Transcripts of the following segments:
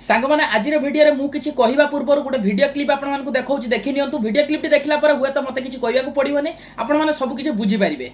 सांग मैंने आज भिडियो मु किसी कहवा पूर्व गोटे भिडियो क्लिप आपको देखा देखी नियंतु भिडियो क्लिप देखला पर हुए तो मत किसी कहवाक पड़ोनी आपने सब किसी बुझीपारे।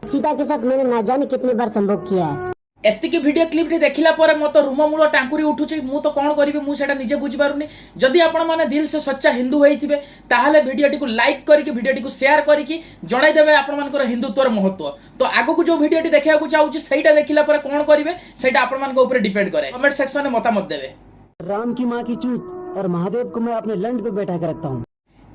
सीता के साथ मैंने ना जाने कितनी बार संभोग किया है। एतिकी भिडियो क्लिप देखला पर मत रूम मूल टांकुरी उठुची मु तो कौन करी मुझे निजे बुझी पारुनी। जदि आपण माने दिल से सच्चा हिंदू होइथिबे ताहाले भिडियोटी को लाइक करके भिडियोटी को शेयर करके जणाई देबे आपण मानकर हिंदुत्वर महत्व। तो आगो को जो भिडियोटी देखा चाहूँ सहीटा देखला पर कौन करिवे सेटा आपण मान ऊपर डिपेंड करे। कमेंट सेक्शन में मतामत देबे। राम की माँ की चूत और महादेव को मैं अपने लंड पे बैठा कर रखता हूँ।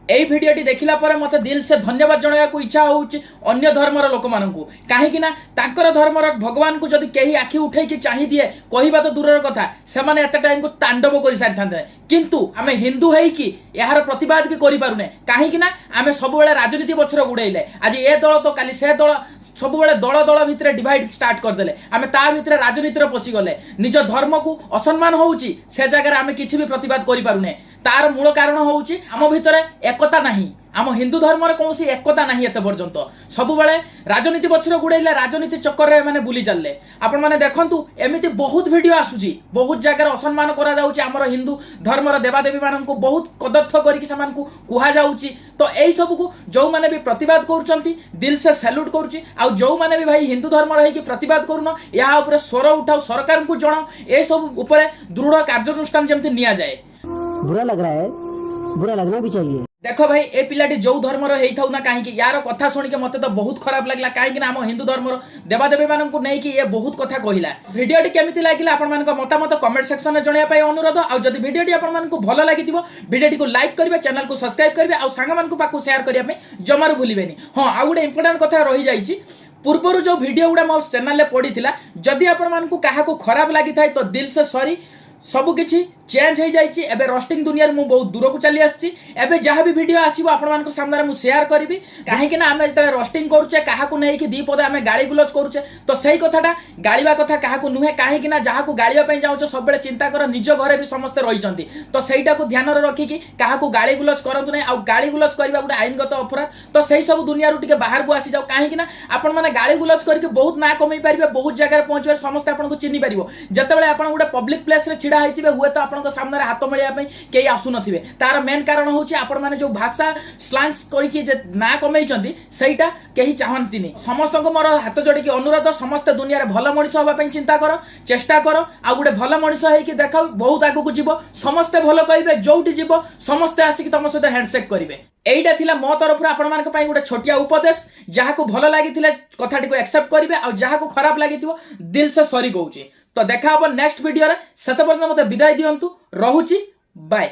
एई भिडियोटी देखला पर मते दिल से धन्यवाद जणाया को इच्छा होउची अन्य धर्मर लोक माननकु। काहे कि ना तांकर धर्मर भगवान को जदि केही आखि उठै कि चाहि दिए कहिबा तो दूरर कथा से माने एत टाइम को तांडव करि सारि थांते। किंतु आमे हिंदू हेई कि यार प्रतिवाद भी करि पारुने। काहे कि ना आमे सब बेले राजनीति पछर गुडैले आज ए दल तो काली से दल सब बेले दल दल भितर डिवाइड स्टार्ट कर देले। आमे ता भितर राजनीतिर पसि गले निज धर्म को असम्मान होउची से जगह आमे किछि भी प्रतिवाद करि पारुने। तार मूल कारण होउची आम भितर एकता नहीं। आम हिंदू धर्म कौन एकता नहीं एत पर्यंत सब बेले राजनीति पछर गुड़ैले राजनीति चक्कर में बुली चलले। आपण माने देखंतु एमिति बहुत वीडियो आसुची बहुत जगह असम्मान करा जाउची आमर हिंदू धर्मर देवादेवी मान को बहुत कदर्थ करके समान को कुहा जाउची। तो एई सब को जो माने भी प्रतिवाद करूचंती दिल से सैल्यूट करूची। आ जो माने भी भाई हिंदू धर्म रही कि प्रतिवाद करूनो या ऊपर स्वर उठाओ सरकार को जणाओ ए सब ऊपर दृढ़ कार्यानुष्ठान जेमति निया जाए। बुरा लग रहा है, बुरा लगना भी चाहिए। देखो भाई ए पिलाटी जो धर्मर होता ना कहीं यार कथा शुणिक मत तो बहुत खराब लगला। कहीं आम हिंदू धर्मर देवादेवी मानक नहीं कि ये बहुत कथा कहला। भिडियोटी केमिति लागिला आपण मानक मतामत कमेंट सेक्शन में जणाया पाई अनुरोध। आ जदि भिडियोटी आपण मानक भलो लागिथिबो भिडियोटी को लाइक करिवे चैनल को सब्सक्राइब करिवे आ सांग मानक पाकु शेयर करिया पे जमारू भूलिबेनी। हां आ गुडे इंपोर्टेंट कथा रही जाईची पूर्वर जो भिडियो गुडा मो चैनल ले पड़ीथिला जदि आपण मानक काहा को खराब लागि थाए तो दिल से सॉरी सब किछि चेंज हो जाइए। एबे रोस्टिंग दुनिया में बहुत दूर को चली आसी। एबे जहाँ भी वीडियो आसीबो आपण मानक सामने मु शेयर करी। कहीं आम जो रोस्टिंग करुचे क्या नहीं कि दी पद आम गाड़ी गुलज करुचे तो सही कथाटा गाड़वा कथा क्या नुहे। कहीं जहाँ को गाड़िया जाऊँ सब बेले चिंता कर निज घरे भी समस्ते रही तो सहीटा को ध्यान रखिकी क्या गाड़ी गुलज करूँ ना। गाड़ी गुलज करवा गोटे आईनगत अपराध तो सही सब दुनिया टे बाहर को आसी जाओ। कहीं आपण मैंने गाड़ी गुलज करके बहुत ना कमे पारे बहुत जगह पहुंचे समस्ते आपको चिन्ह पार जिते आप गोटे पब्लिक प्लेस छिड़ा होते हुए तो आप सामने हाथ मिलवा कई आसु नथिबे। तार मेन कारण होची आपण माने जो भाषा स्लांग्स करके ना कमेइचंती सेटा केही चाहंतीनी। समस्त को मोर हाथ जोड़ी अनुरोध समस्त दुनिया रे भल मनिष होबा पई चिंता करो चेष्टा करो आ गुटे भल मनिष हेई कि देखो बहुत आगु को जीवो समस्ते भल कहबे जोठी जीवो समस्ते आसी कि तम सहित हैंडशेक करिवे। एइटा थिला मो तरफ आपण मानक पई गुटे छोटिया उपदेश जहा को भल लागिथिले कथाटी को एक्सेप्ट करिवे आ जहा को खराब लागिथिबो दिल से सॉरी कहूची। तो देखा हम नेक्स्ट वीडियो रे सेते पर्यंत मते विदाई दियंतु रहुची बाय।